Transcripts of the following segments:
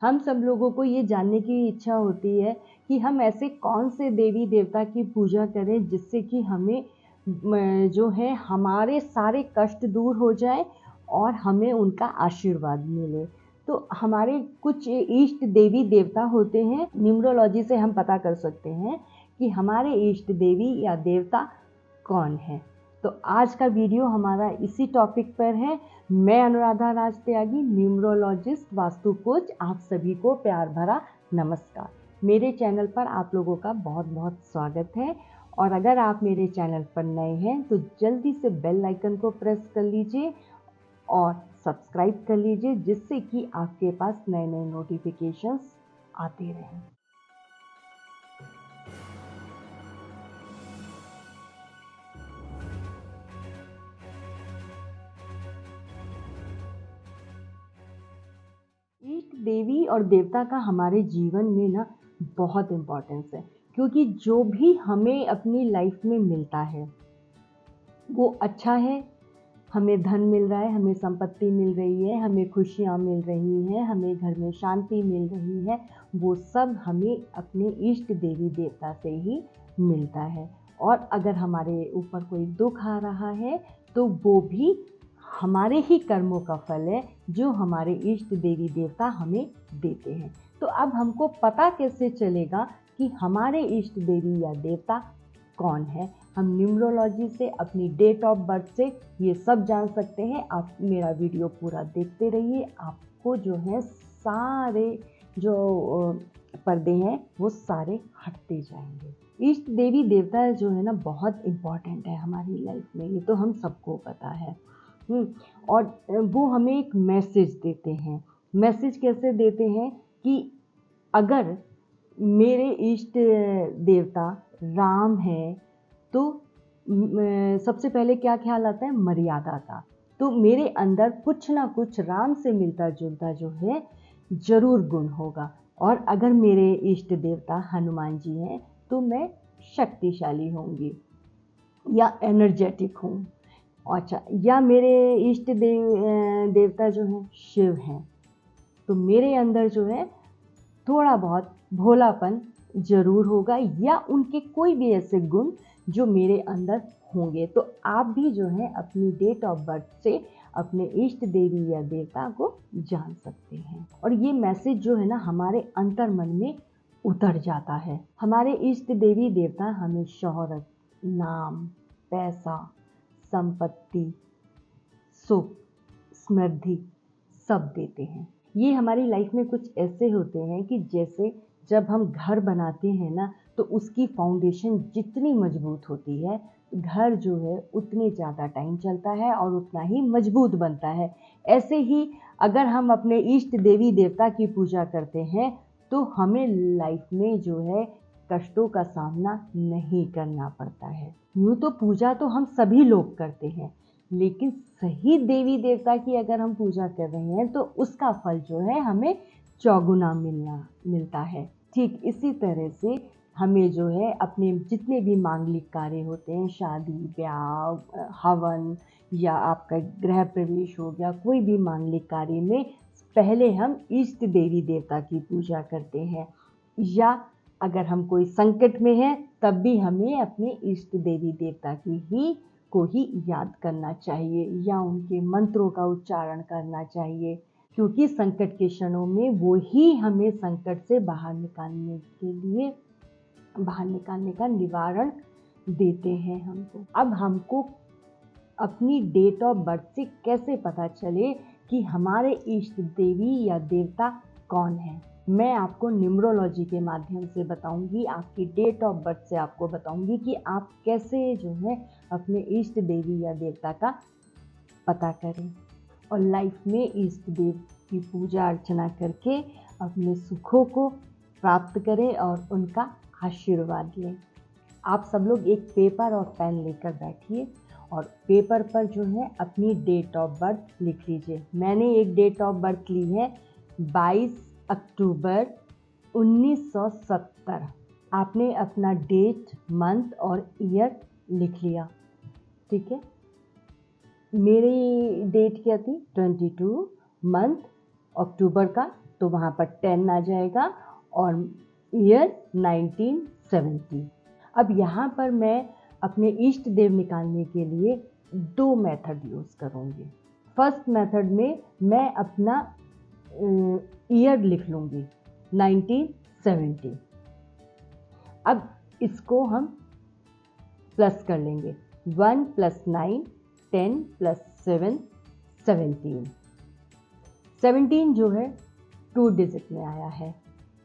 हम सब लोगों को ये जानने की इच्छा होती है कि हम ऐसे कौन से देवी देवता की पूजा करें जिससे कि हमें जो है हमारे सारे कष्ट दूर हो जाए और हमें उनका आशीर्वाद मिले। तो हमारे कुछ इष्ट देवी देवता होते हैं, न्यूमरोलॉजी से हम पता कर सकते हैं कि हमारे इष्ट देवी या देवता कौन है। तो आज का वीडियो हमारा इसी टॉपिक पर है। मैं अनुराधा राज त्यागी, न्यूमरोलॉजिस्ट, वास्तु कोच, आप सभी को प्यार भरा नमस्कार। मेरे चैनल पर आप लोगों का बहुत बहुत स्वागत है और अगर आप मेरे चैनल पर नए हैं तो जल्दी से बेल आइकन को प्रेस कर लीजिए और सब्सक्राइब कर लीजिए जिससे कि आपके पास नए नए नोटिफिकेशंस आते रहें। इष्ट देवी और देवता का हमारे जीवन में ना बहुत इम्पोर्टेंस है, क्योंकि जो भी हमें अपनी लाइफ में मिलता है वो अच्छा है। हमें धन मिल रहा है, हमें संपत्ति मिल रही है, हमें खुशियाँ मिल रही हैं, हमें घर में शांति मिल रही है, वो सब हमें अपने इष्ट देवी देवता से ही मिलता है। और अगर हमारे ऊपर कोई दुख आ रहा है तो वो भी हमारे ही कर्मों का फल है जो हमारे इष्ट देवी देवता हमें देते हैं। तो अब हमको पता कैसे चलेगा कि हमारे इष्ट देवी या देवता कौन है? हम न्यूमरोलॉजी से, अपनी डेट ऑफ बर्थ से ये सब जान सकते हैं। आप मेरा वीडियो पूरा देखते रहिए, आपको जो है सारे जो पर्दे हैं वो सारे हटते जाएंगे। इष्ट देवी देवता जो है ना बहुत इम्पॉर्टेंट है हमारी लाइफ में, ये तो हम सबको पता है। और वो हमें एक मैसेज देते हैं। मैसेज कैसे देते हैं कि अगर मेरे इष्ट देवता राम है तो सबसे पहले क्या ख्याल आता है? मर्यादा का। तो मेरे अंदर कुछ ना कुछ राम से मिलता जुलता जो है जरूर गुण होगा। और अगर मेरे इष्ट देवता हनुमान जी हैं तो मैं शक्तिशाली होंगी या एनर्जेटिक हूँ। अच्छा, या मेरे इष्ट देवता जो हैं शिव हैं तो मेरे अंदर जो है थोड़ा बहुत भोलापन जरूर होगा या उनके कोई भी ऐसे गुण जो मेरे अंदर होंगे। तो आप भी जो है अपनी डेट ऑफ बर्थ से अपने इष्ट देवी या देवता को जान सकते हैं। और ये मैसेज जो है ना हमारे अंतर मन में उतर जाता है। हमारे इष्ट देवी देवता हमें शोहरत, नाम, पैसा, संपत्ति, सुख, समृद्धि सब देते हैं। ये हमारी लाइफ में कुछ ऐसे होते हैं कि जैसे जब हम घर बनाते हैं ना तो उसकी फाउंडेशन जितनी मजबूत होती है घर जो है उतने ज़्यादा टाइम चलता है और उतना ही मजबूत बनता है। ऐसे ही अगर हम अपने इष्ट देवी देवता की पूजा करते हैं तो हमें लाइफ में जो है कष्टों का सामना नहीं करना पड़ता है। यूँ तो पूजा तो हम सभी लोग करते हैं, लेकिन सही देवी देवता की अगर हम पूजा कर रहे हैं तो उसका फल जो है हमें चौगुना मिलता है। ठीक इसी तरह से हमें जो है अपने जितने भी मांगलिक कार्य होते हैं, शादी, ब्याह, हवन या आपका गृह प्रवेश हो गया, कोई भी मांगलिक कार्य में पहले हम इष्ट देवी देवता की पूजा करते हैं। या अगर हम कोई संकट में हैं तब भी हमें अपने इष्ट देवी देवता को ही याद करना चाहिए या उनके मंत्रों का उच्चारण करना चाहिए, क्योंकि संकट के क्षणों में वो ही हमें संकट से बाहर निकालने का निवारण देते हैं हमको। अब हमको अपनी डेट ऑफ बर्थ से कैसे पता चले कि हमारे इष्ट देवी या देवता कौन है? मैं आपको न्यूमरोलॉजी के माध्यम से बताऊंगी, आपकी डेट ऑफ बर्थ से आपको बताऊंगी कि आप कैसे जो है अपने इष्ट देवी या देवता का पता करें और लाइफ में इष्ट देव की पूजा अर्चना करके अपने सुखों को प्राप्त करें और उनका आशीर्वाद लें। आप सब लोग एक पेपर और पेन लेकर बैठिए और पेपर पर जो है अपनी डेट ऑफ बर्थ लिख लीजिए। मैंने एक डेट ऑफ बर्थ ली है 22 अक्टूबर 1970। आपने अपना डेट, मंथ और ईयर लिख लिया, ठीक है। मेरी डेट क्या थी? 22 मंथ अक्टूबर का तो वहाँ पर 10 आ जाएगा और ईयर 1970। अब यहाँ पर मैं अपने इष्ट देव निकालने के लिए 2 मेथड यूज़ करूँगी। फर्स्ट मेथड में मैं अपना ईयर लिख लूँगी 1970। अब इसको हम प्लस कर लेंगे, 1 + 9 10 + 7 17। 17 जो है 2 डिजिट में आया है,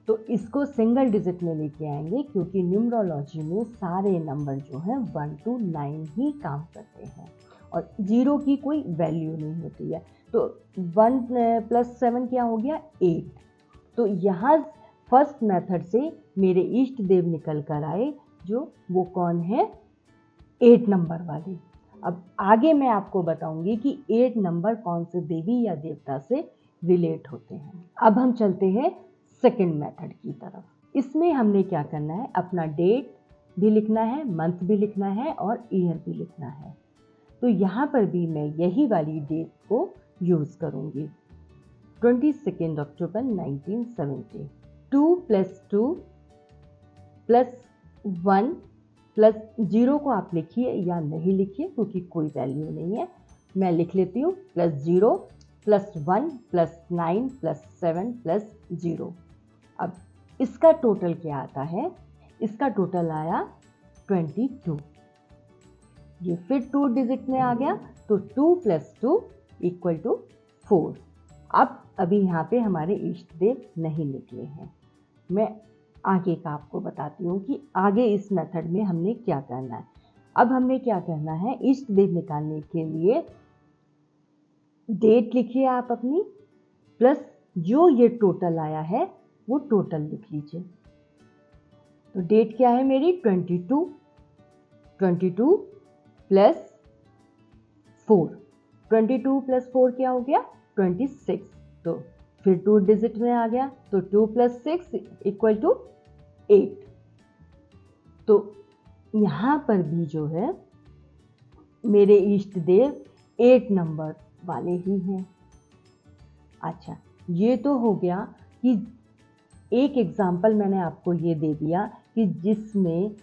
तो इसको सिंगल डिजिट में लेके आएंगे, क्योंकि न्यूमरोलॉजी में सारे नंबर जो हैं 1 to 9 ही काम करते हैं और 0 की कोई वैल्यू नहीं होती है। तो 1 + 7 क्या हो गया, 8। तो यहाँ फर्स्ट मेथड से मेरे इष्ट देव निकल कर आए, जो वो कौन है, 8 नंबर वाले। अब आगे मैं आपको बताऊंगी कि 8 नंबर कौन से देवी या देवता से रिलेट होते हैं। अब हम चलते हैं सेकंड मेथड की तरफ। इसमें हमने क्या करना है, अपना डेट भी लिखना है, मंथ भी लिखना है और ईयर भी लिखना है। तो यहाँ पर भी मैं यही वाली डेट को यूज़ करूँगी, 22 अक्टूबर 1970। 2 + 2 + 1 + 0 को आप लिखिए या नहीं लिखिए, क्योंकि कोई वैल्यू नहीं है, मैं लिख लेती हूँ, +0 + 1 + 9 + 7 + 0। अब इसका टोटल क्या आता है, इसका टोटल आया 22। ये फिर 2 डिजिट में आ गया, तो 2 + 2 = 4। अब अभी यहाँ पे हमारे इष्ट देव नहीं निकले हैं। मैं आगे का आपको बताती हूँ कि आगे इस मेथड में हमने क्या करना है। अब हमने क्या करना है, इष्ट देव निकालने के लिए डेट लिखिए आप अपनी, प्लस जो ये टोटल आया है वो टोटल लिख लीजिए। तो डेट क्या है मेरी, 22 + 4, 22 + 4 क्या हो गया, 26। तो फिर 2 डिजिट में आ गया, तो 2 + 6 = 8। तो यहाँ पर भी जो है मेरे इष्ट देव 8 नंबर वाले ही हैं। अच्छा, ये तो हो गया कि एक एग्जाम्पल मैंने आपको ये दे दिया कि जिसमें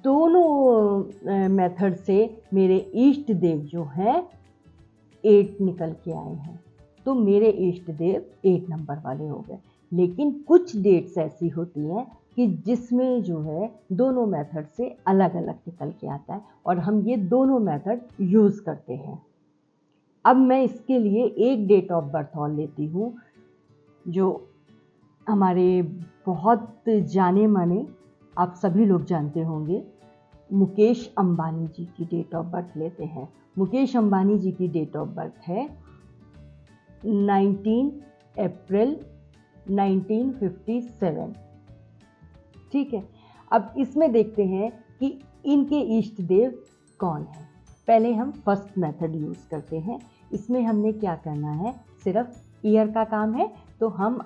दोनों मेथड से मेरे इष्ट देव जो हैं 8 निकल के आए हैं। तो मेरे इष्ट देव 8 नंबर वाले हो गए। लेकिन कुछ डेट्स ऐसी होती हैं कि जिसमें जो है दोनों मेथड से अलग अलग निकल के आता है और हम ये दोनों मेथड यूज़ करते हैं। अब मैं इसके लिए एक डेट ऑफ बर्थ और लेती हूँ, जो हमारे बहुत जाने माने, आप सभी लोग जानते होंगे, मुकेश अंबानी जी की डेट ऑफ बर्थ लेते हैं। मुकेश अंबानी जी की डेट ऑफ बर्थ है 19 अप्रैल 1957। ठीक है, अब इसमें देखते हैं कि इनके इष्ट देव कौन हैं। पहले हम फर्स्ट मेथड यूज़ करते हैं। इसमें हमने क्या करना है, सिर्फ ईयर का काम है, तो हम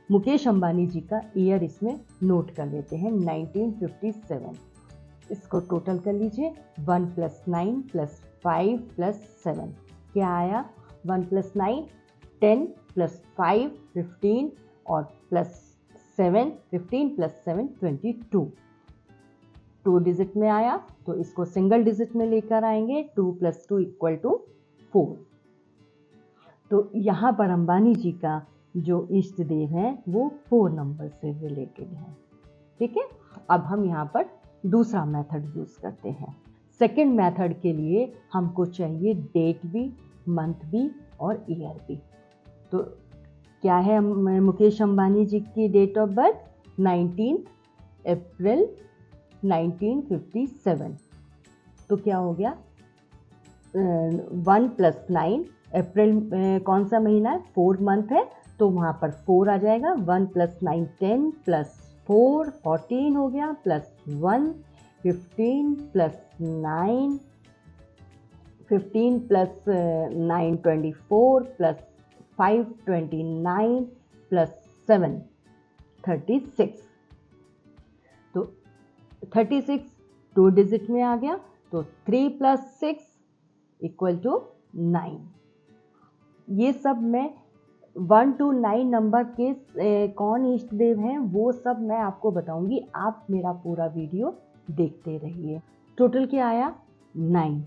मुकेश अंबानी जी का ईयर इसमें नोट कर लेते हैं, 1957। इसको टोटल कर लीजिए, 1 + 9 + 5 + 7 क्या आया, 1 + 9 10 + 5 15 और +7 15 + 7 22। 2 डिजिट में आया, तो इसको सिंगल डिजिट में लेकर आएंगे, 2 + 2 = 4। तो यहाँ पर अंबानी जी का जो इष्ट देव हैं वो 4 नंबर से रिलेटेड हैं। ठीक है, अब हम यहाँ पर दूसरा मेथड यूज़ करते हैं। सेकंड मेथड के लिए हमको चाहिए डेट भी, मंथ भी और ईयर भी। तो क्या है मुकेश अंबानी जी की डेट ऑफ बर्थ, 19 अप्रैल 1957। तो क्या हो गया, 1 + 9, अप्रैल कौन सा महीना है, 4 मंथ है, तो वहाँ पर 4 आ जाएगा। 1 + 9 10 + 4 14 हो गया, +1 15 + 9 15 + 9 24 +5 29 +7 36। तो 36 2 डिजिट में आ गया, तो 3 + 6 = 9। ये सब मैं 1 to 9 नंबर के कौन इष्ट देव हैं वो सब मैं आपको बताऊंगी। आप मेरा पूरा वीडियो देखते रहिए। टोटल क्या आया 9।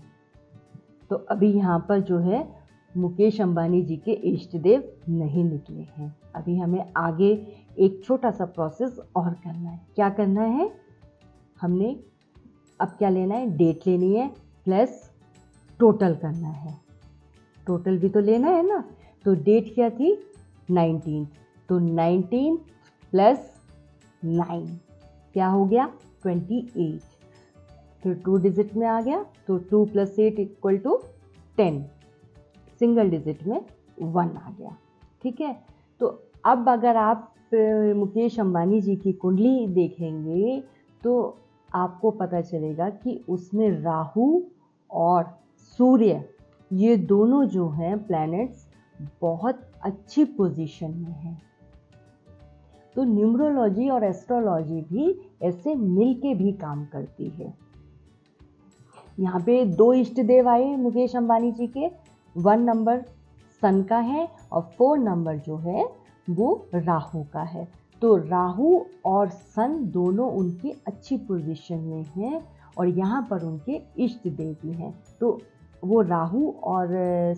तो अभी यहाँ पर जो है मुकेश अंबानी जी के इष्ट देव नहीं निकले हैं। अभी हमें आगे एक छोटा सा प्रोसेस और करना है। क्या करना है, हमने अब क्या लेना है, डेट लेनी है प्लस टोटल करना है। टोटल भी तो लेना है ना। तो डेट क्या थी 19, तो 19 प्लस 9 क्या हो गया 28। फिर 2 डिजिट में आ गया, तो 2 + 8 = 10। सिंगल डिजिट में 1 आ गया। ठीक है, तो अब अगर आप मुकेश अंबानी जी की कुंडली देखेंगे तो आपको पता चलेगा कि उसमें राहु और सूर्य, ये दोनों जो हैं प्लैनेट्स बहुत अच्छी पोजीशन में हैं। तो न्यूमरोलॉजी और एस्ट्रोलॉजी भी ऐसे मिल के भी काम करती है। यहाँ पे 2 इष्ट देव आए मुकेश अंबानी जी के। 1 नंबर सन का है और 4 नंबर जो है वो राहु का है। तो राहु और सन दोनों उनकी अच्छी पोजीशन में हैं और यहाँ पर उनके इष्ट देव भी हैं। तो वो राहु और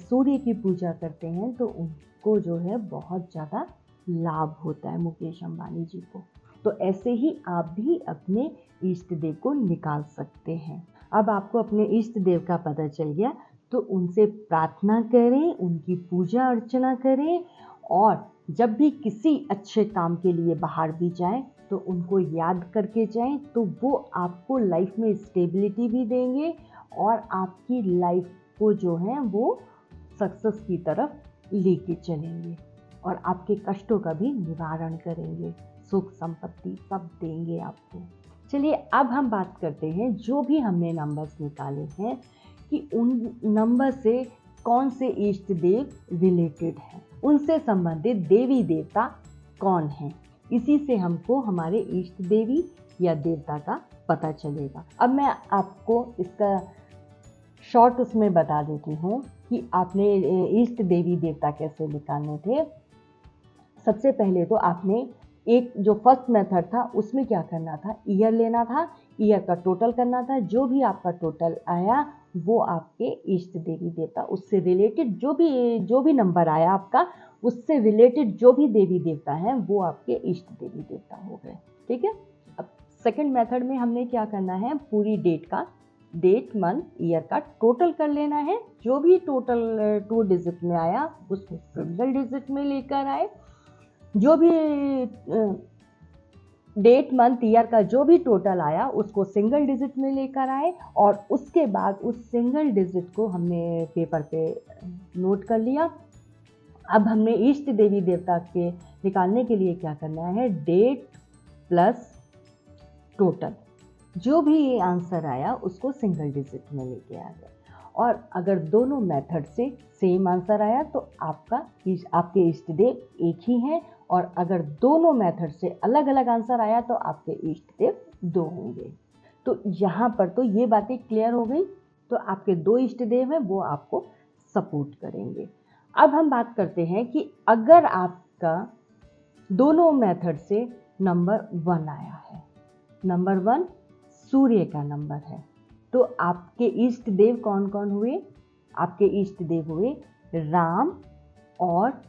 सूर्य की पूजा करते हैं तो उनको जो है बहुत ज़्यादा लाभ होता है मुकेश अंबानी जी को। तो ऐसे ही आप भी अपने इष्ट देव को निकाल सकते हैं। अब आपको अपने इष्ट देव का पता चल गया तो उनसे प्रार्थना करें, उनकी पूजा अर्चना करें और जब भी किसी अच्छे काम के लिए बाहर भी जाएं तो उनको याद करके जाएं, तो वो आपको लाइफ में स्टेबिलिटी भी देंगे और आपकी लाइफ को जो है वो सक्सेस की तरफ लेके चलेंगे और आपके कष्टों का भी निवारण करेंगे, सुख संपत्ति सब देंगे आपको। चलिए अब हम बात करते हैं जो भी हमने नंबर्स निकाले हैं कि उन नंबर से कौन से इष्ट देव रिलेटेड हैं, उनसे संबंधित देवी देवता कौन हैं। इसी से हमको हमारे इष्ट देवी या देवता का पता चलेगा। अब मैं आपको इसका शॉर्ट उसमें बता देती हूँ कि आपने इष्ट देवी देवता कैसे निकालने थे। सबसे पहले तो आपने एक जो फर्स्ट मेथड था उसमें क्या करना था, ईयर लेना था, ईयर का टोटल करना था। जो भी आपका टोटल आया वो आपके इष्ट देवी देवता, उससे रिलेटेड जो भी नंबर आया आपका, उससे रिलेटेड जो भी देवी देवता हैं वो आपके इष्ट देवी देवता हो गए। ठीक है। अब सेकंड मेथड में हमने क्या करना है, पूरी डेट मंथ ईयर का टोटल कर लेना है। जो भी टोटल 2 डिजिट में आया उसको सिंगल डिजिट में लेकर आए। जो भी डेट मंथ ईयर का जो भी टोटल आया उसको सिंगल डिजिट में लेकर आए और उसके बाद उस सिंगल डिजिट को हमने पेपर पे नोट कर लिया। अब हमने इष्ट देवी देवता के निकालने के लिए क्या करना है, डेट प्लस टोटल, जो भी ये आंसर आया उसको सिंगल डिजिट में लेके आ गए। और अगर दोनों मेथड से सेम आंसर आया तो आपके इष्ट देव एक ही हैं, और अगर दोनों मेथड से अलग अलग आंसर आया तो आपके इष्ट देव 2 होंगे। तो यहाँ पर तो ये बातें क्लियर हो गई। तो आपके 2 इष्ट देव हैं वो आपको सपोर्ट करेंगे। अब हम बात करते हैं कि अगर आपका दोनों मेथड से नंबर 1 आया है, नंबर 1 सूर्य का नंबर है, तो आपके इष्ट देव कौन कौन हुए, आपके इष्ट देव हुए राम, और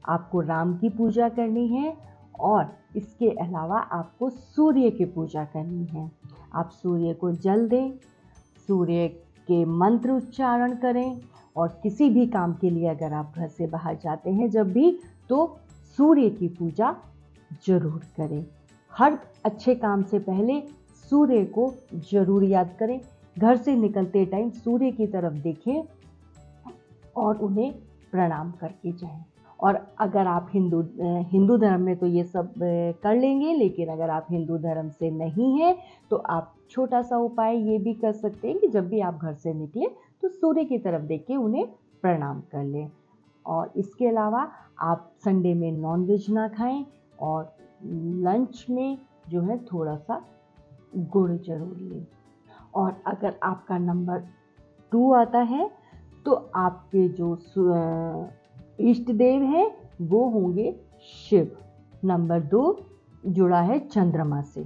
आपको राम की पूजा करनी है और इसके अलावा आपको सूर्य की पूजा करनी है। आप सूर्य को जल दें, सूर्य के मंत्र उच्चारण करें और किसी भी काम के लिए अगर आप घर से बाहर जाते हैं जब भी, तो सूर्य की पूजा जरूर करें। हर अच्छे काम से पहले सूर्य को जरूर याद करें। घर से निकलते टाइम सूर्य की तरफ देखें और उन्हें प्रणाम करके जाएं। और अगर आप हिंदू धर्म में तो ये सब कर लेंगे, लेकिन अगर आप हिंदू धर्म से नहीं हैं तो आप छोटा सा उपाय ये भी कर सकते हैं कि जब भी आप घर से निकलें तो सूर्य की तरफ देख के उन्हें प्रणाम कर लें। और इसके अलावा आप संडे में नॉनवेज ना खाएं और लंच में जो है थोड़ा सा गुड़ जरूर लें। और अगर आपका नंबर 2 आता है तो आपके जो इष्ट देव हैं वो होंगे शिव। नंबर 2 जुड़ा है चंद्रमा से,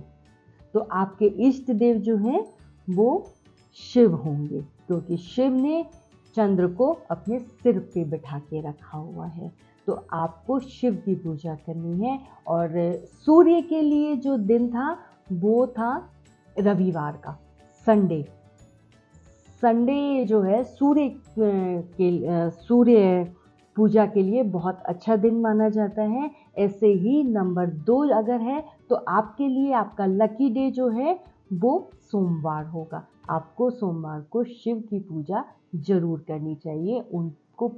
तो आपके इष्ट देव जो हैं वो शिव होंगे, क्योंकि शिव ने चंद्र को अपने सिर पे बिठा के रखा हुआ है। तो आपको शिव की पूजा करनी है। और सूर्य के लिए जो दिन था वो था रविवार का, संडे। संडे जो है सूर्य पूजा के लिए बहुत अच्छा दिन माना जाता है। ऐसे ही नंबर 2 अगर है तो आपके लिए आपका लकी डे जो है वो सोमवार होगा। आपको सोमवार को शिव की पूजा जरूर करनी चाहिए, उनको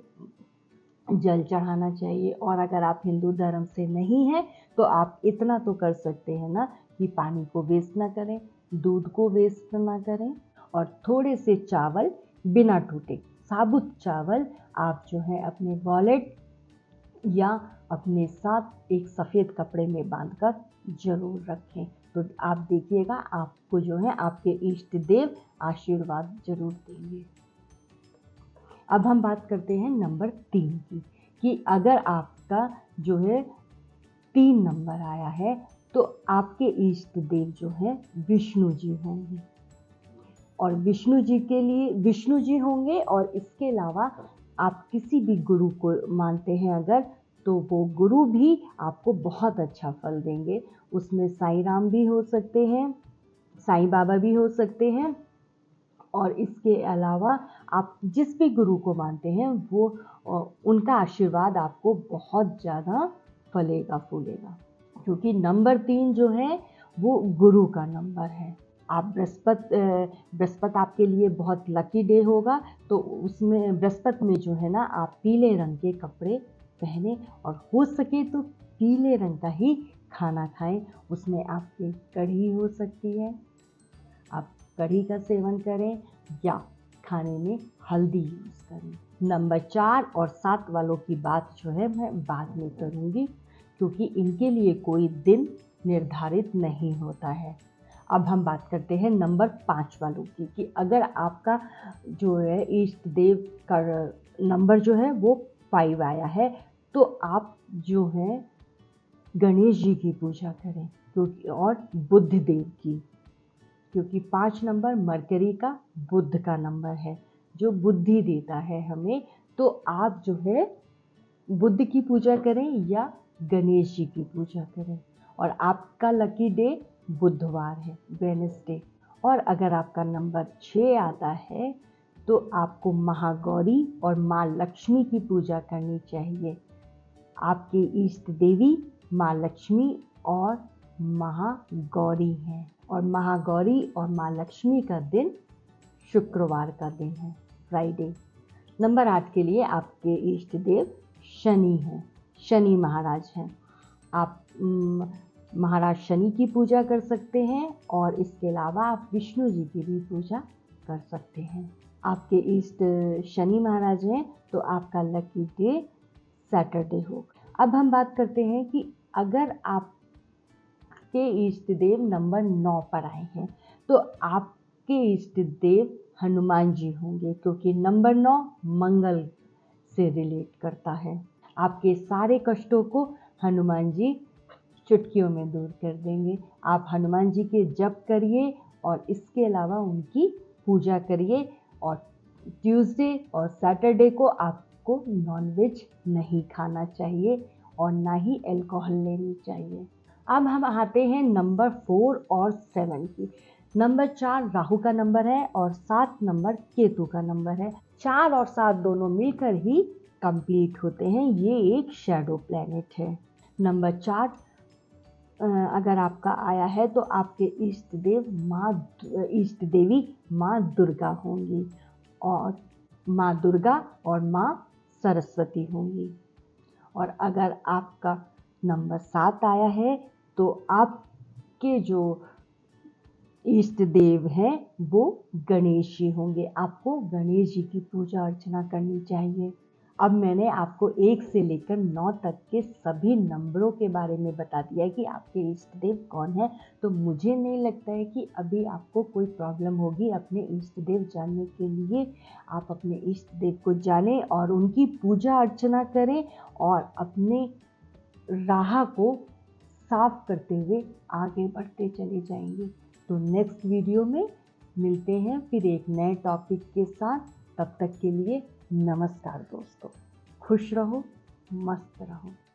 जल चढ़ाना चाहिए। और अगर आप हिंदू धर्म से नहीं हैं तो आप इतना तो कर सकते हैं ना कि पानी को वेस्ट ना करें, दूध को वेस्ट ना करें, और थोड़े से चावल बिना टूटे साबुत चावल आप जो है अपने वॉलेट या अपने साथ एक सफ़ेद कपड़े में बांधकर जरूर रखें। तो आप देखिएगा आपको जो है आपके इष्ट देव आशीर्वाद जरूर देंगे। अब हम बात करते हैं नंबर 3 की, कि अगर आपका जो है 3 नंबर आया है तो आपके इष्ट देव जो है विष्णु जी होंगे। और विष्णु जी के लिए विष्णु जी होंगे, और इसके अलावा आप किसी भी गुरु को मानते हैं अगर, तो वो गुरु भी आपको बहुत अच्छा फल देंगे। उसमें साईं राम भी हो सकते हैं, साईं बाबा भी हो सकते हैं, और इसके अलावा आप जिस भी गुरु को मानते हैं वो उनका आशीर्वाद आपको बहुत ज़्यादा फलेगा फूलेगा। क्योंकि नंबर 3 जो है वो गुरु का नंबर है। आप बृहस्पति आपके लिए बहुत लकी डे होगा, तो उसमें बृहस्पति में जो है ना आप पीले रंग के कपड़े पहने, और हो सके तो पीले रंग का ही खाना खाएं। उसमें आपकी कढ़ी हो सकती है, आप कढ़ी का सेवन करें, या खाने में हल्दी यूज़ करें। नंबर 4 और 7 वालों की बात जो है मैं बाद में करूँगी, क्योंकि इनके लिए कोई दिन निर्धारित नहीं होता है। अब हम बात करते हैं नंबर 5 वालों की, कि अगर आपका जो है इष्ट देव का नंबर जो है वो 5 आया है तो आप जो है गणेश जी की पूजा करें, क्योंकि और बुध देव की, क्योंकि 5 नंबर मरकरी का बुध का नंबर है जो बुद्धि देता है हमें। तो आप जो है बुध की पूजा करें या गणेश जी की पूजा करें। और आपका लकी डे बुधवार है, वेडनेसडे। और अगर आपका नंबर 6 आता है तो आपको महागौरी और माँ लक्ष्मी की पूजा करनी चाहिए। आपकी इष्ट देवी माँ लक्ष्मी और महागौरी हैं, और महागौरी और माँ लक्ष्मी का दिन शुक्रवार का दिन है, फ्राइडे। नंबर 8 के लिए आपके इष्ट देव शनि हैं, शनि महाराज हैं। आप महाराज शनि की पूजा कर सकते हैं, और इसके अलावा आप विष्णु जी की भी पूजा कर सकते हैं। आपके इष्ट शनि महाराज हैं तो आपका लकी डे सैटरडे होगा। अब हम बात करते हैं कि अगर आपके इष्ट देव नंबर 9 पर आए हैं तो आपके इष्ट देव हनुमान जी होंगे, क्योंकि नंबर 9 मंगल से रिलेट करता है। आपके सारे कष्टों को हनुमान जी चुटकियों में दूर कर देंगे। आप हनुमान जी के जप करिए और इसके अलावा उनकी पूजा करिए। और ट्यूसडे और सैटरडे को आपको नॉनवेज नहीं खाना चाहिए और ना ही अल्कोहल लेनी चाहिए। अब हम आते हैं नंबर 4 और 7 की। नंबर 4 राहु का नंबर है और 7 नंबर केतु का नंबर है। 4 और 7 दोनों मिलकर ही कंप्लीट होते हैं, ये एक शैडो प्लैनेट है। नंबर 4 अगर आपका आया है तो आपके इष्ट देवी माँ दुर्गा होंगी, और माँ दुर्गा और माँ सरस्वती होंगी। और अगर आपका नंबर 7 आया है तो आपके जो इष्ट देव हैं वो गणेश जी होंगे। आपको गणेश जी की पूजा अर्चना करनी चाहिए। अब मैंने आपको 1 से लेकर 9 तक के सभी नंबरों के बारे में बता दिया है कि आपके इष्ट देव कौन है। तो मुझे नहीं लगता है कि अभी आपको कोई प्रॉब्लम होगी अपने इष्ट देव जानने के लिए। आप अपने इष्ट देव को जानें और उनकी पूजा अर्चना करें और अपने राह को साफ करते हुए आगे बढ़ते चले जाएंगे। तो नेक्स्ट वीडियो में मिलते हैं फिर एक नए टॉपिक के साथ। तब तक के लिए नमस्कार दोस्तों। खुश रहो, मस्त रहो।